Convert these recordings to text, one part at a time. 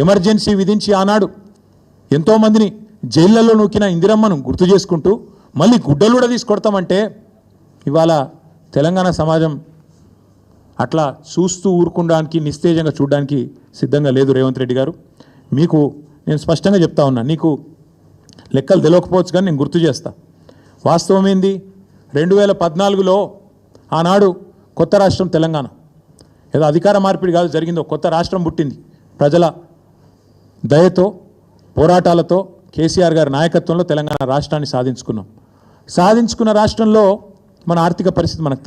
Emergency విధించి ఆనాడు ఎంతోమందిని జైళ్లలో నూకిన ఇందిరమ్మను గుర్తు చేసుకుంటూ మళ్ళీ గుడ్డలు కూడా తీసుకొడతామంటే ఇవాళ తెలంగాణ సమాజం అట్లా చూస్తూ ఊరుకోవడానికి నిస్తేజంగా చూడడానికి సిద్ధంగా లేదు. రేవంత్ రెడ్డి గారు, మీకు నేను స్పష్టంగా చెప్తా ఉన్నా, నీకు లెక్కలు తెలియకపోవచ్చు కానీ నేను గుర్తు చేస్తా. వాస్తవం ఏంది, 2014లో ఆనాడు కొత్త రాష్ట్రం తెలంగాణ, ఏదో అధికార మార్పిడి కాదు జరిగిందో, కొత్త రాష్ట్రం పుట్టింది. ప్రజల దయతో పోరాటాలతో కేసీఆర్ గారి నాయకత్వంలో తెలంగాణ రాష్ట్రాన్ని సాధించుకున్నాం. సాధించుకున్న రాష్ట్రంలో మన ఆర్థిక పరిస్థితి మనకు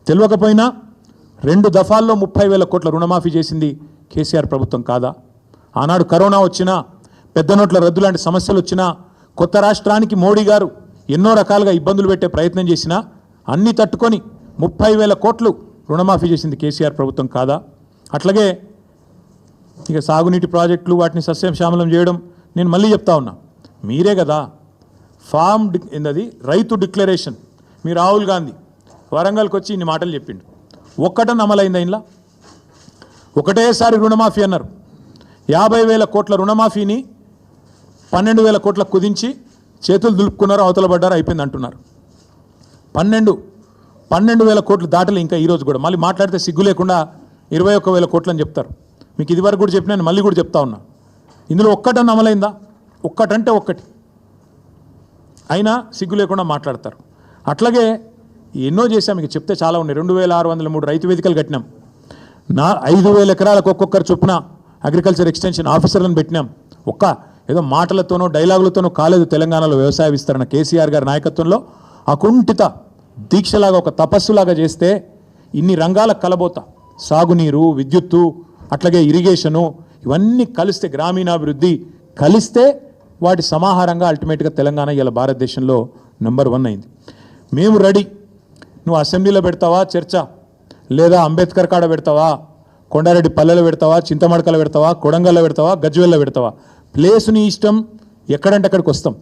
తెలియకపోయినా 2 దఫాల్లో 30,000 కోట్ల రుణమాఫీ చేసింది కేసీఆర్ ప్రభుత్వం కాదా? ఆనాడు కరోనా వచ్చినా, పెద్ద నోట్ల రద్దు లాంటి సమస్యలు వచ్చినా, కొత్త రాష్ట్రానికి మోడీ గారు ఎన్నో రకాలుగా ఇబ్బందులు పెట్టే ప్రయత్నం చేసినా అన్నీ తట్టుకొని 30,000 కోట్లు రుణమాఫీ చేసింది కేసీఆర్ ప్రభుత్వం కాదా? అట్లాగే ఇక సాగునీటి ప్రాజెక్టులు వాటిని సస్యశ్యామలం చేయడం, నేను మళ్ళీ చెప్తా ఉన్నా, మీరే కదా ఏందది రైతు డిక్లరేషన్, మీ రాహుల్ గాంధీ వరంగల్కి వచ్చి ఇన్ని మాటలు చెప్పిండు. ఒక్కటని అమలైందా? ఇంట్లో ఒకటేసారి రుణమాఫీ అన్నారు. 50,000 కోట్ల రుణమాఫీని 12,000 కోట్ల కుదించి చేతులు దులుపుకున్నారు, అవతల పడ్డారు, అయిపోయింది అంటున్నారు. 12,000 కోట్లు దాటలు ఇంకా ఈరోజు కూడా. మళ్ళీ మాట్లాడితే సిగ్గు లేకుండా 21,000 కోట్లు అని చెప్తారు. మీకు ఇదివరకు కూడా చెప్పినా, మళ్ళీ కూడా చెప్తా ఉన్నా, ఇందులో ఒక్కటని అమలైందా? ఒక్కటంటే ఒక్కటి అయినా సిగ్గు లేకుండా మాట్లాడతారు. అట్లాగే ఎన్నో చేశాం, మీకు చెప్తే చాలా ఉన్నాయి. 2,603 రైతు వేదికలు కట్టినాం. 5,000 ఎకరాలకు ఒక్కొక్కరు చొప్పున అగ్రికల్చర్ ఎక్స్టెన్షన్ ఆఫీసర్లను పెట్టినాం. ఏదో మాటలతోనో డైలాగులతోనో కాలేదు తెలంగాణలో వ్యవసాయ విస్తరణ. కేసీఆర్ గారి నాయకత్వంలో అకుంఠిత దీక్షలాగా, ఒక తపస్సులాగా చేస్తే ఇన్ని రంగాల కలబోత, సాగునీరు, విద్యుత్తు, అట్లాగే ఇరిగేషను, ఇవన్నీ కలిస్తే, గ్రామీణాభివృద్ధి కలిస్తే వాటి సమాహారంగా అల్టిమేట్గా తెలంగాణ ఇలా భారతదేశంలో నెంబర్ 1 అయింది. మేము రెడీ. నువ్వు అసెంబ్లీలో పెడతావా చర్చ, లేదా అంబేద్కర్ కాడ పెడతావా, కొండారెడ్డి పల్లెలో పెడతావా, చింతమడకలో పెడతావా, కొడంగల్లో పెడతావా, గజ్వేల్లో పెడతావా, ప్లేసు నీ ఇష్టం, ఎక్కడంటే అక్కడికి వస్తాం.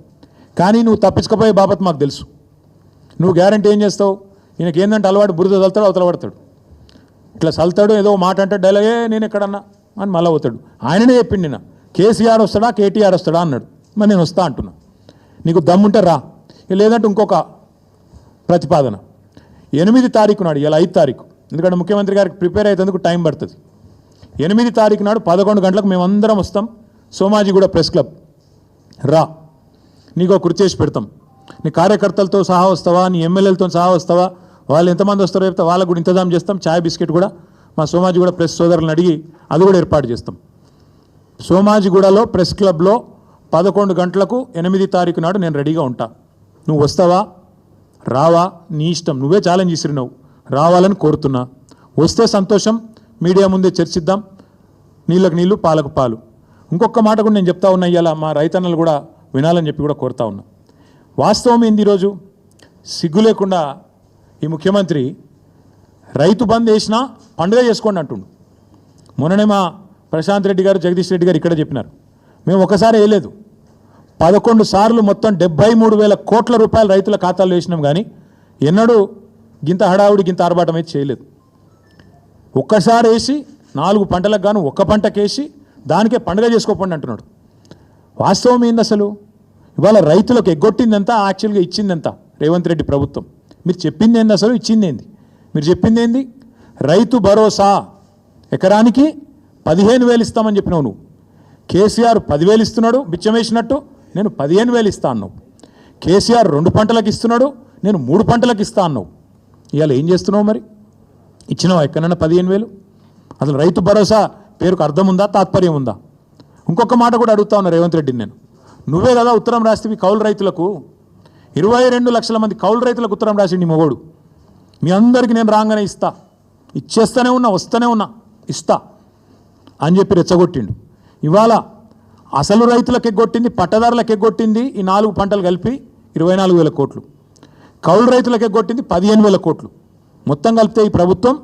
కానీ నువ్వు తప్పించుకపోయే బాబత్ మాకు తెలుసు. నువ్వు గ్యారంటీ ఏం చేస్తావు? ఈయనకి ఏంటంటే అలవాటు, బురద చల్తాడు, అవతల పడతాడు, ఇట్లా చల్తాడు, ఏదో మాట అంటే డైలాగే నేను ఎక్కడన్నా అని మళ్ళీ అవుతాడు. ఆయననే చెప్పిండి, నిన్న కేసీఆర్ వస్తాడా కేటీఆర్ వస్తాడా అన్నాడు. మరి నేను వస్తా అంటున్నా, నీకు దమ్ముంటే రా, లేదంటే ఇంకొక ప్రతిపాదన 8 తారీఖు నాడు, ఇలా 5 తారీఖు, ఎందుకంటే ముఖ్యమంత్రి గారికి ప్రిపేర్ అయ్యేందుకు టైం పడుతుంది. 8 తారీఖు నాడు 11 గంటలకు మేమందరం వస్తాం. సోమాజిగూడ ప్రెస్ క్లబ్ రా, నీకు కుర్చీ చేసి పెడతాం. నీ కార్యకర్తలతో సహా వస్తావా, నీ ఎమ్మెల్యేలతో సహా వస్తావా, వాళ్ళు ఎంతమంది వస్తారో చెప్తే వాళ్ళకు కూడా ఇంతజాం చేస్తాం. ఛాయ్ బిస్కెట్ కూడా మా సోమాజిగూడ ప్రెస్ సోదరులను అడిగి అది కూడా ఏర్పాటు చేస్తాం. సోమాజిగూడలో ప్రెస్ క్లబ్లో 11 గంటలకు 8 తారీఖు నాడు నేను రెడీగా ఉంటా. నువ్వు వస్తావా రావా నీ ఇష్టం, నువ్వే ఛాలెంజ్ ఇసిరినావు, రావాలని కోరుతున్నా. వస్తే సంతోషం, మీడియా ముందే చర్చిద్దాం, నీళ్ళకు నీళ్ళు పాలకు పాలు. ఇంకొక మాట కూడా నేను చెప్తా ఉన్నా, ఇవాళ మా రైతన్నలు కూడా వినాలని చెప్పి కూడా కోరుతా ఉన్నా. వాస్తవం ఏంది, ఈరోజు సిగ్గు లేకుండా ఈ ముఖ్యమంత్రి రైతు బంద్ వేసినా పండుగ చేసుకోండి అంటుండు. మొన్ననే మా ప్రశాంత్ రెడ్డి గారు, జగదీష్ రెడ్డి గారు ఇక్కడ చెప్పినారు, మేము ఒకసారి వేయలేదు, 11 సార్లు మొత్తం 73,000 కోట్ల రూపాయలు రైతుల ఖాతాల్లో వేసినాం. కానీ ఎన్నడూ గింత హడావుడి, గింత ఆర్భాటం అయితే చేయలేదు. ఒక్కసారి వేసి 4 పంటలకు గాను 1 పంటకేసి దానికే పండుగ చేసుకోకండి అంటున్నాడు. వాస్తవం ఏంది అసలు? ఇవాళ రైతులకు ఎగ్గొట్టిందంతా, యాక్చువల్గా ఇచ్చిందంతా రేవంత్ రెడ్డి ప్రభుత్వం. మీరు చెప్పింది ఏంది అసలు, ఇచ్చింది ఏంది? మీరు చెప్పింది ఏంది? రైతు భరోసా ఎకరానికి 15,000 ఇస్తామని చెప్పినావు నువ్వు. కేసీఆర్ 10,000 ఇస్తున్నాడు బిచ్చం వేసినట్టు, నేను 15,000 ఇస్తా అన్నావు. కేసీఆర్ 2 పంటలకు ఇస్తున్నాడు, నేను 3 పంటలకు ఇస్తా అన్నావు. ఇవాళ ఏం చేస్తున్నావు మరి? ఇచ్చినావు ఎక్కడన్నా 15,000? అసలు రైతు భరోసా పేరుకు అర్థం ఉందా, తాత్పర్యం ఉందా? ఇంకొక మాట కూడా అడుగుతా ఉన్నా రేవంత్ రెడ్డిని నేను, నువ్వే కదా ఉత్తరం రాస్తేవి కౌలు రైతులకు, 22 లక్షల మంది కౌలు రైతులకు ఉత్తరం రాసిండి నీ మొగోడు. మీ అందరికీ నేను రాగానే ఇస్తా, ఇచ్చేస్తూనే ఉన్నా, వస్తూనే ఉన్నా, ఇస్తా అని చెప్పి రెచ్చగొట్టిండు. ఇవాళ అసలు రైతులకు ఎగ్గొట్టింది, పట్టదారులకు ఎగ్గొట్టింది ఈ 4 పంటలు కలిపి 24,000 కోట్లు, కౌలు రైతులకు ఎగ్గొట్టింది 15,000 కోట్లు. మొత్తం కలిపితే ఈ ప్రభుత్వం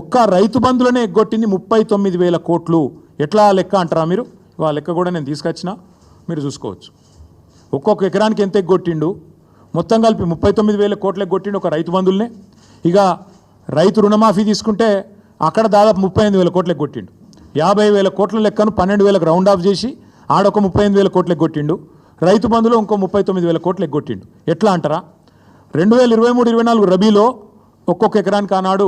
ఒక్క రైతు బంధులనే ఎగ్గొట్టింది 39,000 కోట్లు. ఎట్లా లెక్క అంటారా మీరు? ఆ లెక్క కూడా నేను తీసుకొచ్చినా, మీరు చూసుకోవచ్చు. ఒక్కొక్క ఎకరానికి ఎంత ఎగ్గొట్టిండు, మొత్తం కలిపి 39,000 కోట్లు ఎగ్గొట్టిండు ఒక రైతు బంధుల్నే. ఇక రైతు రుణమాఫీ తీసుకుంటే అక్కడ దాదాపు 38,000 కోట్లు ఎగ్గొట్టిండు. 50,000 కోట్ల లెక్కను 12,000కు రౌండ్ ఆఫ్ చేసి ఆడొక 35,000 కోట్లు ఎగ్గొట్టిండు. రైతు బంధులో ఇంకో 39,000 కోట్లు ఎగ్గొట్టిండు. ఎట్లా అంటారా? 2023-24 రబీలో ఒక్కొక్క ఎకరానికి ఆనాడు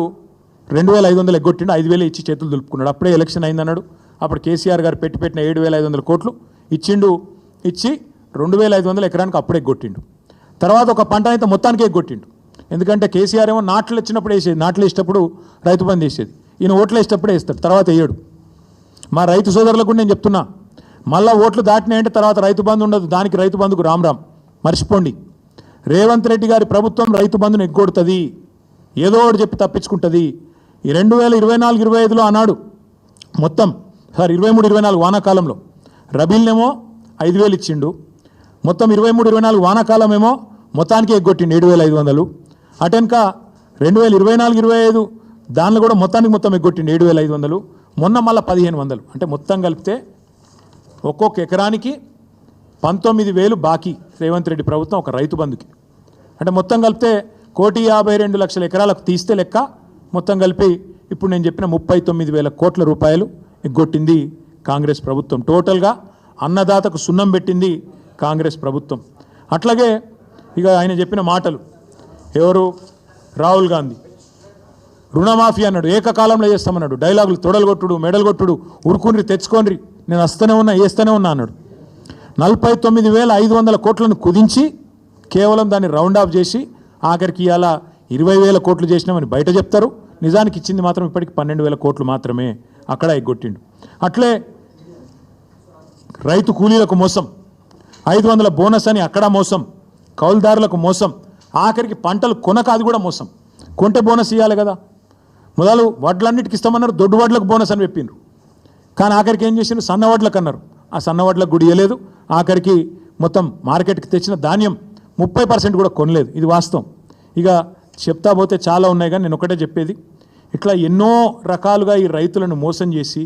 2,500 ఎగ్గొట్టిండు. 5,000 ఇచ్చి చేతులు దులుపుకున్నాడు. అప్పుడే ఎలక్షన్ అయిందన్నాడు. అప్పుడు కేసీఆర్ గారు పెట్టిన 7,500 కోట్లు ఇచ్చిండు. ఇచ్చి 2,500 ఎకరానికి అప్పుడే ఎగ్గొట్టిండు. తర్వాత ఒక పంట అయితే మొత్తానికి ఎగ్గొట్టిండు. ఎందుకంటే కేసీఆర్ ఏమో నాట్లు వచ్చినప్పుడు వేసేది, నాట్లు వేసేటప్పుడు రైతు బంధు వేసేది. ఈయన ఓట్లు వేసేటప్పుడే వేస్తాడు, తర్వాత వేయడు. మా రైతు సోదరులకు నేను చెప్తున్నా, మళ్ళీ ఓట్లు దాటినాయంటే తర్వాత రైతు బంధు ఉండదు. దానికి రైతు బంధుకు రామ్ మర్చిపోండి. రేవంత్ రెడ్డి గారి ప్రభుత్వం రైతు బంధును ఎగ్గొడుతుంది, ఏదో ఒకటి చెప్పి తప్పించుకుంటుంది. ఈ 2024-25లో అన్నాడు మొత్తం 23-24 వానాకాలంలో రబీల్నేమో 5,000 ఇచ్చిండు. మొత్తం 23-24 వానాకాలం ఏమో మొత్తానికి ఎగ్గొట్టిండు 7,500. అటెనక 2024-25 దానిలో కూడా మొత్తం ఎగ్గొట్టిండు 7,500. మొన్న మళ్ళీ 1,500. అంటే మొత్తం కలిపితే ఒక్కొక్క ఎకరానికి 19,000 బాకీ రేవంత్ రెడ్డి ప్రభుత్వం ఒక రైతు బంధుకి. అంటే మొత్తం కలిపితే 1,52,00,000 ఎకరాలకు తీస్తే లెక్క మొత్తం కలిపి ఇప్పుడు నేను చెప్పిన 39,000 కోట్ల రూపాయలు ఎగ్గొట్టింది కాంగ్రెస్ ప్రభుత్వం. టోటల్గా అన్నదాతకు సున్నం పెట్టింది కాంగ్రెస్ ప్రభుత్వం. అట్లాగే ఇక ఆయన చెప్పిన మాటలు, ఎవరు రాహుల్ గాంధీ రుణమాఫీ అన్నాడు, ఏకకాలంలో చేస్తామన్నాడు. డైలాగులు తొడలు కొట్టుడు, మెడలు కొట్టుడు, ఉరుకుని తెచ్చుకోండి, నేను వస్తూనే ఉన్నా వేస్తూనే ఉన్నా అన్నాడు. 49,500 కోట్లను కుదించి కేవలం దాన్ని రౌండ్ ఆఫ్ చేసి ఆఖరికి ఇవాళ 20,000 కోట్లు చేసినామని బయట చెప్తారు. నిజానికి ఇచ్చింది మాత్రం ఇప్పటికి 12,000 కోట్లు మాత్రమే. అక్కడ ఎగ్గొట్టిండు. అట్లే రైతు కూలీలకు మోసం, 500 బోనస్ అని అక్కడ మోసం, కౌలుదారులకు మోసం, ఆఖరికి పంటలు కొనక అది కూడా మోసం. కొంటే బోనస్ ఇవ్వాలి కదా, మొదలు వడ్లన్నిటికి ఇస్తామన్నారు, దొడ్డు వడ్లకు బోనస్ అని చెప్పిండ్రు. కానీ ఆఖరికి ఏం చేసిండ్రు, సన్న వడ్లకు అన్నారు. ఆ సన్న వడ్లకు గుడి ఇవ్వలేదు. ఆఖరికి మొత్తం మార్కెట్కి తెచ్చిన ధాన్యం 30% కూడా కొనలేదు. ఇది వాస్తవం. ఇక చెప్తా పోతే చాలా ఉన్నాయి, కానీ నేను ఒకటే చెప్పేది, ఇట్లా ఎన్నో రకాలుగా ఈ రైతులను మోసం చేసి